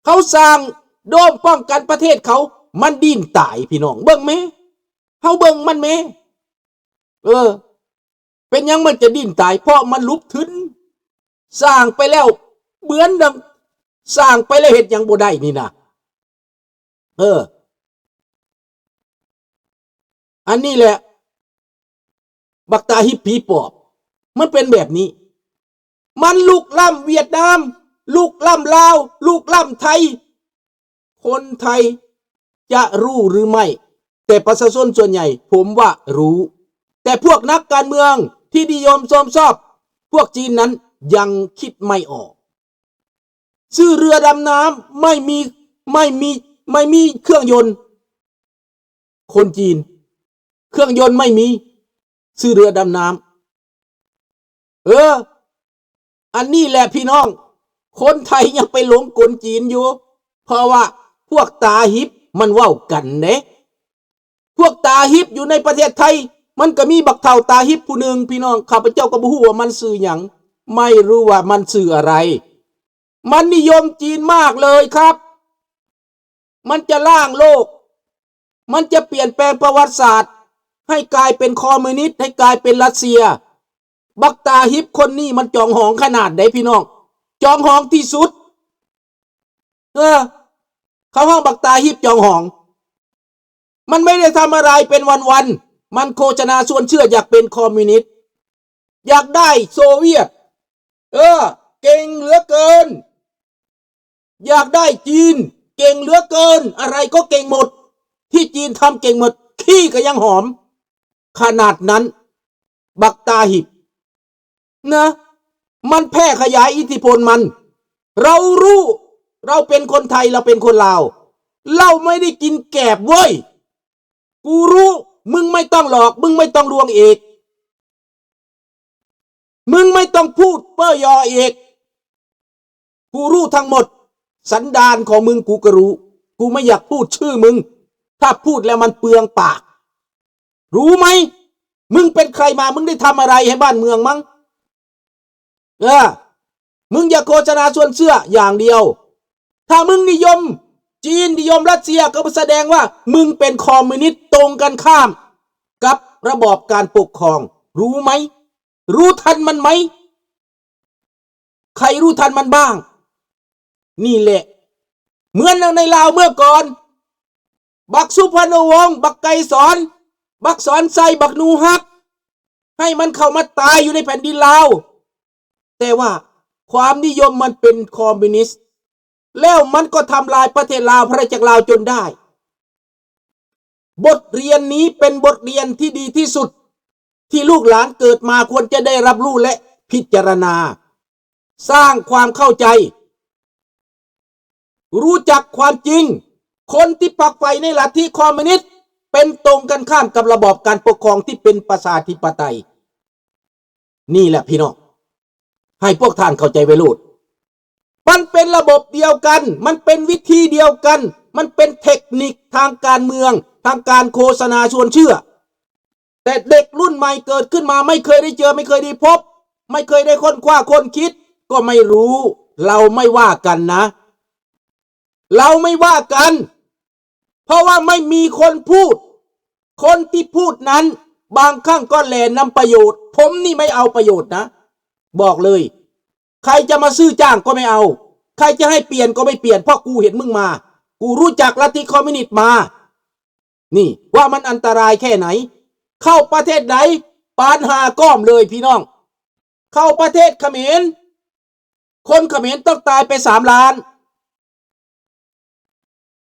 เขาสร้างโดมป้องกันประเทศเขามันดิ้นตายพี่น้องเบิ่งไหมเขาเบิ่งมันไหมเป็นยังมันจะดิ้นตายเพราะมันลุกทึนสร้างไปแล้วเหมือนดังสร้างไปแล้วเห็ดยังบ่ได้นี่นะอันนี้แหละบักตาฮิปผีปอบมันเป็นแบบนี้มันลุกล้ำเวียดนามลุกล้ำลาวลุกล้ำไทยคนไทยจะรู้หรือไม่แต่ประชาชนส่วนใหญ่ผมว่ารู้แต่พวกนักการเมืองที่นิยมชมชอบพวกจีนนั้นยังคิดไม่ออกซื้อเรือดำน้ำไม่มีเครื่องยนต์คนจีนเครื่องยนต์ไม่มีซื้อเรือดำน้ำอันนี้แหละพี่น้องคนไทยยังไปหลงกลจีนอยู่เพราะว่าพวกตาฮิปมันเว้ากันเนะพวกตาฮิปอยู่ในประเทศไทยมันก็มีบักเท่าตาฮิปผู้หนึ่งพี่น้องข้าพเจ้าก็บ่ฮู้ว่ามันสื่อหยังไม่รู้ว่ามันสื่ออะไรมันนิยมจีนมากเลยครับมันจะล่างโลกมันจะเปลี่ยนแปลงประวัติศาสตร์ให้กลายเป็นคอมมิวนิสต์ให้กลายเป็นรัสเซียบักตาฮิปคนนี้มันจองหองขนาดไหนพี่น้องจองหองที่สุดเขาห้องบักตาฮิปจองหองมันไม่ได้ทำอะไรเป็นวันๆมันโฆษณาชวนเชื่ออยากเป็นคอมมิวนิสต์อยากได้โซเวียตเก่งเหลือเกินอยากได้จีนเก่งเหลือเกินอะไรก็เก่งหมดที่จีนทำเก่งหมดขี้ก็ยังหอมขนาดนั้นบักตาฮิปนะมันแพร่ขยายอิทธิพลมันเรารู้เราเป็นคนไทยเราเป็นคนลาวเราไม่ได้กินแกบเว้ยกูรู้มึงไม่ต้องหลอกมึงไม่ต้องลวงเอกมึงไม่ต้องพูดเป้อยอเอกกูรู้ทั้งหมดสันดานของมึงกูก็รู้กูไม่อยากพูดชื่อมึงถ้าพูดแล้วมันเปลืองปากรู้ไหมมึงเป็นใครมามึงได้ทำอะไรให้บ้านเมืองมั้งมึงอย่าโฆษณาชวนเชื่ออย่างเดียวถ้ามึงนิยมจีนนิยมรัสเซียก็แสดงว่ามึงเป็นคอมมิวนิสต์ตรงกันข้ามกับระบอบการปกครองรู้ไหมรู้ทันมันไหมใครรู้ทันมันบ้างนี่แหละเหมือนในลาวเมื่อก่อนบักสุพรรณวงศ์บักไกรสอนบักสอนไซบักนูฮักให้มันเข้ามาตายอยู่ในแผ่นดินลาวแต่ว่าความนิยมมันเป็นคอมมิวนิสต์แล้วมันก็ทำลายประเทศลาวพระราชลาวจนได้บทเรียนนี้เป็นบทเรียนที่ดีที่สุดที่ลูกหลานเกิดมาควรจะได้รับรู้และพิจารณาสร้างความเข้าใจรู้จักความจริงคนที่ปักไฟในลัทธิคอมมิวนิสต์เป็นตรงกันข้ามกับระบอบการปกครองที่เป็นประชาธิปไตยนี่แหละพี่น้องให้พวกท่านเข้าใจไว้โลดมันเป็นระบบเดียวกันมันเป็นวิธีเดียวกันมันเป็นเทคนิคทางการเมืองทางการโฆษณาชวนเชื่อแต่เด็กรุ่นใหม่เกิดขึ้นมาไม่เคยได้เจอไม่เคยได้พบไม่เคยได้ค้นคว้าค้นคิดก็ไม่รู้เราไม่ว่ากันนะเราไม่ว่ากันเพราะว่าไม่มีคนพูดคนที่พูดนั้นบางครั้งก็แลนำประโยชน์ผมนี่ไม่เอาประโยชน์นะบอกเลยใครจะมาซื้อจ้างก็ไม่เอาใครจะให้เปลี่ยนก็ไม่เปลี่ยนเพราะกูเห็นมึงมากูรู้จักลัทธิคอมมิวนิสต์มานี่ว่ามันอันตรายแค่ไหนเข้าประเทศไหนปานหาก้อมเลยพี่น้องเข้าประเทศเขมรคนเขมรต้องตายไป3 ล้าน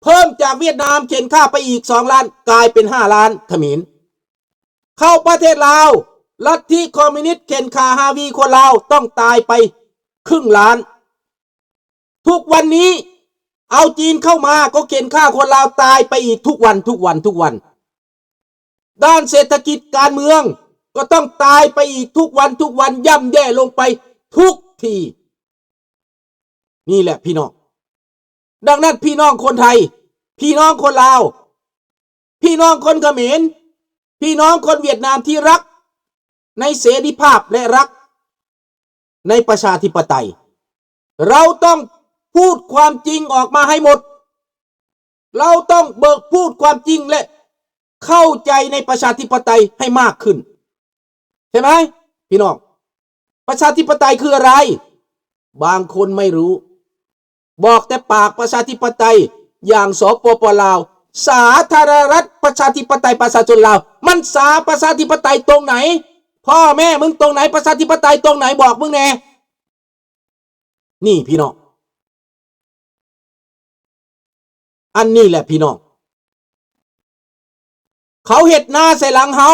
เพิ่มจากเวียดนามเข็นค่าไปอีก2 ล้านกลายเป็น5 ล้านเขมรเข้าประเทศลาวลัทธิคอมมิวนิสต์เข็นค่า5 วีคนลาวต้องตายไป1/2 ล้านทุกวันนี้เอาจีนเข้ามาก็เข็นค่าคนลาวตายไปอีกทุกวันด้านเศรษฐกิจการเมืองก็ต้องตายไปอีกทุกวันย่ำแย่ลงไปทุกทีนี่แหละพี่น้องดังนั้นพี่น้องคนไทยพี่น้องคนลาวพี่น้องคนเขมรพี่น้องคนเวียดนามที่รักในเสรีภาพและรักในประชาธิปไตยเราต้อง พูดความจริงออกมาให้หมดเราต้องเบิกพูดความจริงและเข้าใจในประชาธิปไตยให้มากขึ้นใช่ไหมพี่น้องประชาธิปไตยคืออะไรบางคนไม่รู้บอกแต่ปากประชาธิปไตยอย่างสปป.ลาวสาธารณรัฐประชาธิปไตยประชาชนลาวมันประชาธิปไตยตรงไหนพ่อแม่มึงตรงไหนประชาธิปไตยตรงไหนบอกมึงแน่นี่พี่น้องอันนี้แหละพี่น้องเขาเฮ็ดหน้าใส่หลังเฮา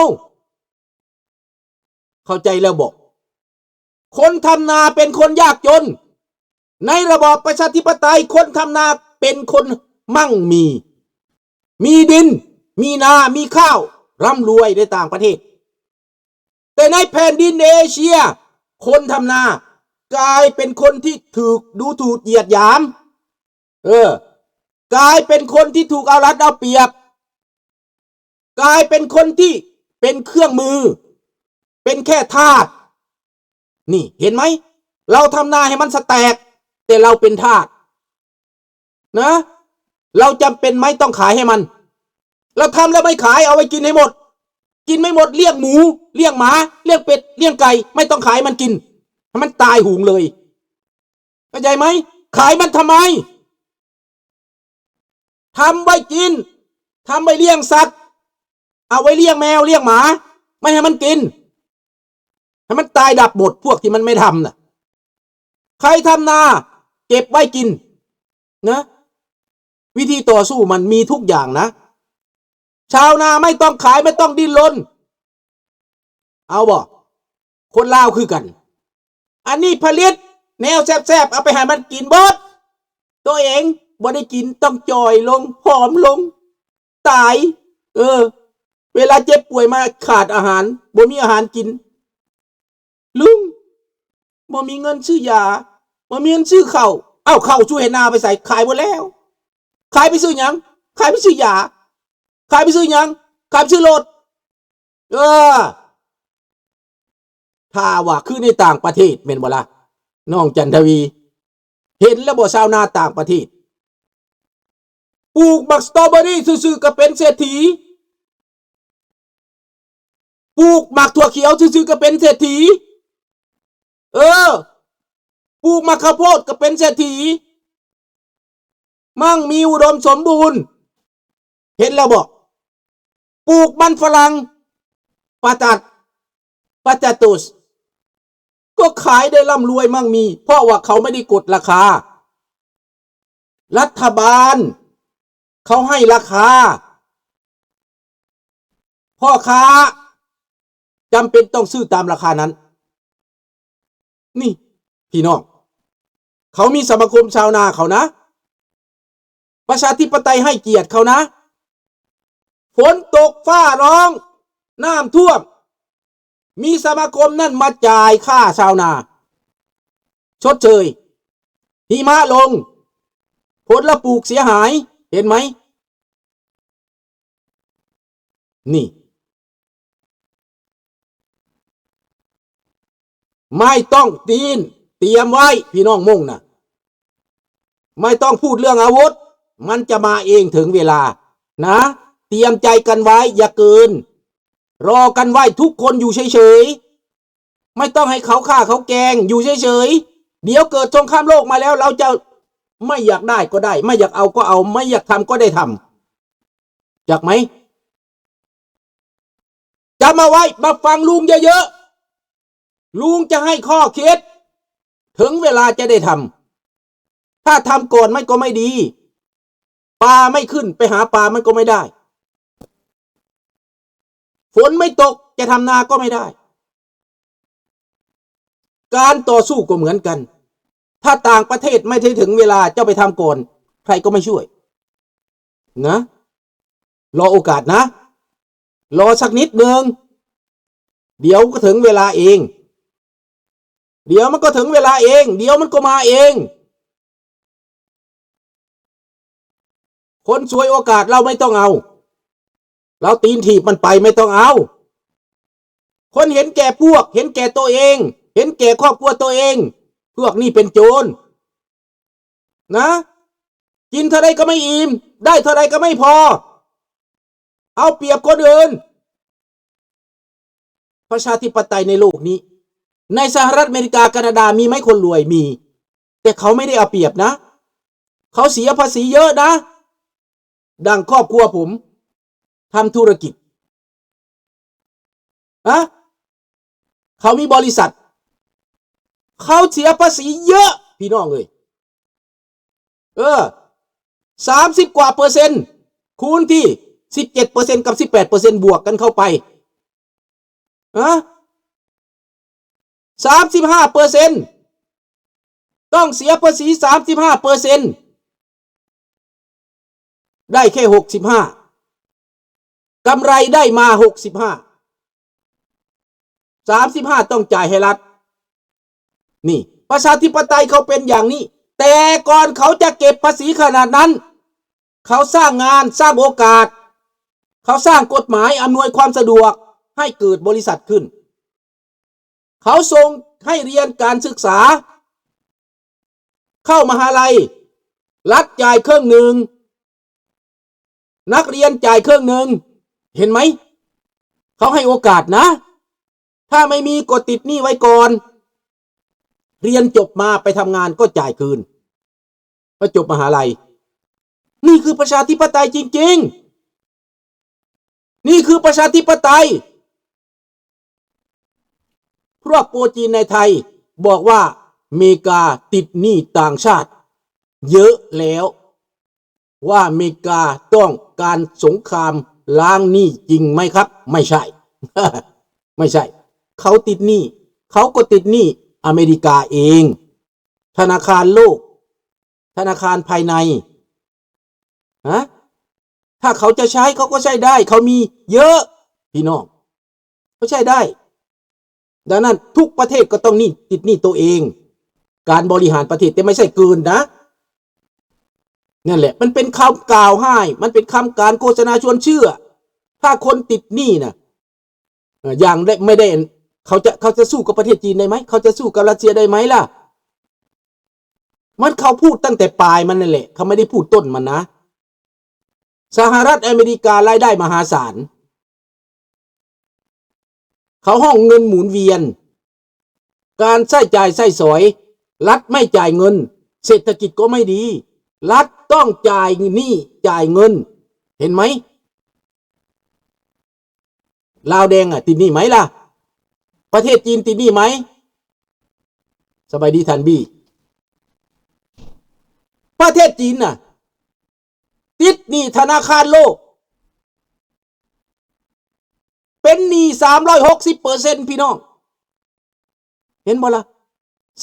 เข้าใจแล้วบอกคนทำนาเป็นคนยากจนในระบอบประชาธิปไตยคนทำนาเป็นคนมั่งมีดินมีนามีข้าวร่ำรวยในต่างประเทศแต่ในแผ่นดินเอเชียคนทำนากลายเป็นคนที่ถูกดูถูกเหยียดหยามกลายเป็นคนที่ถูกเอารัดเอาเปรียบกลายเป็นคนที่เป็นเครื่องมือเป็นแค่ทาสนี่เห็นไหมเราทำนาให้มันสแตกแต่เราเป็นทาสนะเราจำเป็นไหมต้องขายให้มันเราทำแล้วไม่ขายเอาไว้กินให้หมดกินไม่หมดเลี้ยงหมูเลี้ยงหมาเลี้ยงเป็ดเลี้ยงไก่ไม่ต้องขายมันกินให้มันตายหุงเลยเข้าใจไหมขายมันทำไมทำไว้กินทำไว้เลี้ยงสัตว์เอาไว้เลี้ยงแมวเลี้ยงหมาไม่ให้มันกินให้มันตายดับหมดพวกที่มันไม่ทำน่ะใครทำนาเก็บไว้กินนะวิธีต่อสู้มันมีทุกอย่างนะชาวนาไม่ต้องขายไม่ต้องดิ้นรนเอาบ่คนลาวคือกันอันนี้ผลิตแนวแซ่บๆเอาไปให้มันกินเบิดตัวเองบ่ได้กินต้องจอยลงผอมลงตายเวลาเจ็บป่วยมาขาดอาหารบ่มีอาหารกินลุงบ่มีเงินซื้อยาบ่มีเงินซื้อข้าวข้าวช่วยให้นาไปใส่ขายหมดแล้วขายไปซื้อหยังขายไปซื้อยาขายไปซื้อหยังขายไปซื้อรถถ้าว่าคือในต่างประเทศแม่นบ่ล่ะน้องจันทวีเห็นแล้วบ่ชาวนาต่างประเทศปลูกบักสตรอเบอรี่ซื่อๆก็เป็นเศรษฐีปลูกหมากถั่วเขียวซื่อๆก็เป็นเศรษฐีปลูกมะข้าวโพดก็เป็นเศรษฐีมั่งมีอุดมสมบูรณ์เห็นแล้วบอกปลูกมันฝรั่งปาตุสก็ขายได้ร่ำรวยมั่งมีเพราะว่าเขาไม่ได้กดราคารัฐบาลเขาให้ราคาพ่อค้าจำเป็นต้องซื้อตามราคานั้นนี่พี่น้องเขามีสมาคมชาวนาเขานะประชาธิปไตยให้เกียรติเขานะฝนตกฟ้าร้องน้ำท่วมมีสมาคมนั่นมาจ่ายค่าชาวนาชดเชยหิมะลงผลปลูกเสียหายเห็นไหมนี่ไม่ต้องเตรียมไว้พี่น้องมุ่งนะไม่ต้องพูดเรื่องอาวุธมันจะมาเองถึงเวลานะเตรียมใจกันไว้อย่าเกินรอกันไว้ทุกคนอยู่เฉยๆไม่ต้องให้เขาฆ่าเขาแกงอยู่เฉยๆเดี๋ยวเกิดสงครามโลกมาแล้วเราจะไม่อยากได้ก็ได้ไม่อยากเอาก็เอาไม่อยากทำก็ได้ทำอยากไหมจำมาไว้มาฟังลุงเยอะๆลุงจะให้ข้อคิดถึงเวลาจะได้ทำถ้าทำก่อนมันก็ไม่ดีปลาไม่ขึ้นไปหาปลามันก็ไม่ได้ฝนไม่ตกจะทำนาก็ไม่ได้การต่อสู้ก็เหมือนกันถ้าต่างประเทศไม่ถึงเวลาเจ้าไปทำก่อนใครก็ไม่ช่วยนะรอโอกาสนะรอสักนิดนึงเดี๋ยวก็ถึงเวลาเองเดี๋ยวมันก็ถึงเวลาเองเดี๋ยวมันก็มาเองคนช่วยโอกาสเราไม่ต้องเอาเราตีนถีบมันไปไม่ต้องเอาคนเห็นแก่พวกเห็นแก่ตัวเองเห็นแก่ครอบครัวตัวเองพวกนี้เป็นโจร นะกินเท่าไรก็ไม่อิ่มได้เท่าไรก็ไม่พอเอาเปรียบคนอื่นประชาธิปไตยในโลกนี้ในสหรัฐอเมริกาแคนาดามีไหมคนรวยมีแต่เขาไม่ได้เอาเปรียบนะเขาเสียภาษีเยอะนะดังครอบครัวผมทำธุรกิจเขามีบริษัทเขาเสียภาษีเยอะพี่น้องเลย30 กว่าเปอร์เซ็นต์คูณที่17%กับ18%บวกกันเข้าไป35%ต้องเสียภาษี35%ได้แค่65กำไรได้มา35ต้องจ่ายให้รัฐนี่ประชาธิปไตยเขาเป็นอย่างนี้แต่ก่อนเขาจะเก็บภาษีขนาดนั้นเขาสร้างงานสร้างโอกาสเขาสร้างกฎหมายอำนวยความสะดวกให้เกิดบริษัทขึ้นเขาส่งให้เรียนการศึกษาเข้ามหาลัยรัฐจ่ายครึ่งหนึ่งนักเรียนจ่ายครึ่งหนึ่งเห็นไหมเขาให้โอกาสนะถ้าไม่มีกดติดหนี้ไว้ก่อนเรียนจบมาไปทำงานก็จ่ายคืนพอจบมหาลัยนี่คือประชาธิปไตยจริงๆนี่คือประชาธิปไตยพวกโปรจีนในไทยบอกว่าอเมริกาติดหนี้ต่างชาติเยอะแล้วว่าอเมริกาต้องการสงครามล้างหนี้จริงไหมครับไม่ใช่ ไม่ใช่เขาติดหนี้เขาก็ติดหนี้อเมริกาเองธนาคารโลกธนาคารภายในถ้าเขาจะใช้เขาก็ใช้ได้เขามีเยอะพี่น้องเขาใช้ได้ดังนั้นทุกประเทศก็ต้องติดหนี้ตัวเองการบริหารประเทศแต่ไม่ใช่เกินนะนั่นแหละมันเป็นคำกล่าวให้มันเป็นคำการโฆษณาชวนเชื่อถ้าคนติดหนี้นะอย่างไม่ได้เขาจะสู้กับประเทศจีนได้ไหมเขาจะสู้กับรัสเซียได้ไหมล่ะมันเขาพูดตั้งแต่ปลายมันนั่นแหละเขาไม่ได้พูดต้นมันนะสหรัฐอเมริการายได้มหาศาลเขาห้องเงินหมุนเวียนการใช้จ่ายใช้สอยรัฐไม่จ่ายเงินเศรษฐกิจก็ไม่ดีรัฐต้องจ่ายหนี้จ่ายเงินเห็นไหมลาวแดงติดหนี้ไหมล่ะประเทศจีนติดหนี้ไหมสบายดีทันบี้ประเทศจีนติดหนี้ธนาคารโลกเป็นหนี้360%พี่น้องเห็นบ่ล่ะ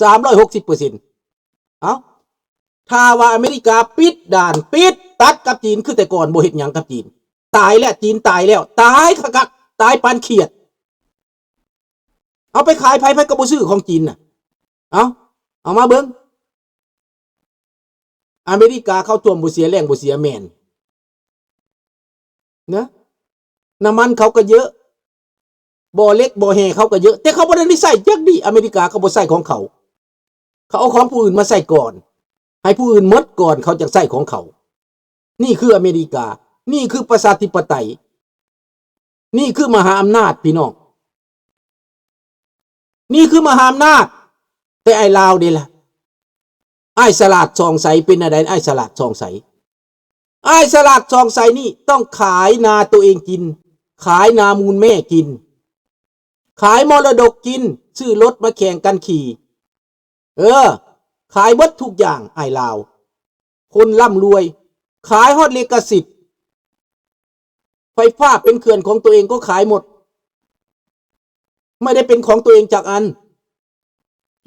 360%ถ้าว่าอเมริกาปิดด่านปิดตัดกับจีนคือแต่ก่อนบ่เฮ็ดหยังกับจีนตายแล้วจีนตายแล้วตายคักตายปานเขียดเอาไปขายไผก็บ่ซื้อของจีนน่ะเอามาเบิ่งอเมริกาเข้าท่วมบ่เสียแรงบ่เสียแม่นนะน้ำมันเขาก็เยอะบ่อเล็กบ่อแห่เขาก็เยอะแต่เขาบ่ได้ใส่จักดิอเมริกาเขาบ่ใส่ของเขาเอาของผู้อื่นมาใส่ก่อนให้ผู้อื่นหมดก่อนเขาจะใส่ของเขานี่คืออเมริกานี่คือประชาธิปไตยนี่คือมหาอำนาจพี่น้องนี่คือมหาอำนาจแต่ไอ้ลาวนี่ล่ะไอ้สลัดซองใสเป็นอะไรไอ้สลัดซองใสไอ้สลัดซองใสนี่ต้องขายนาตัวเองกินขายนามูลแม่กินขายมรดกกินซื้อรถมาแข่งกันขี่ขายเบิดทุกอย่างไอ้ลาวคนร่ำรวยขายฮอดลิขสิทธิ์ไฟฟ้าเป็นเขื่อนของตัวเองก็ขายหมดไม่ได้เป็นของตัวเองจากอัน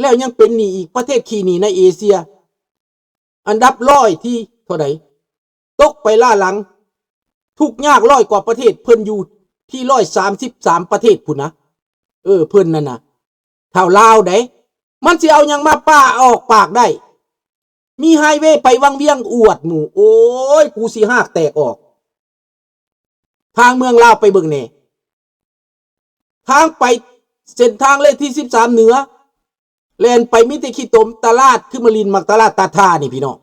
แล้วยังเป็นหนี้อีกประเทศขี้หนี้ในเอเชียอันดับ100ที่เท่าไหร่ตกไปล่าหลังทุกยาก100 กว่าประเทศเพิ่นอยู่ที่133ประเทศพุ่นนะเพิ่นนั่นน่ะเท่าลาวได้มันสิเอาหยังมาป้าออกปากได้มีไฮเวย์ไปวังเวียงอวดหมู่โอ้ยกูสิหากแตกออกทางเมืองลาวไปเบิ่งแน่ทางไปเส้นทางเลขที่13เหนือแล่นไปมิติขี้ตมตลาดขึ้นมาลินมักตลาดตาท่านี่พี่น้อง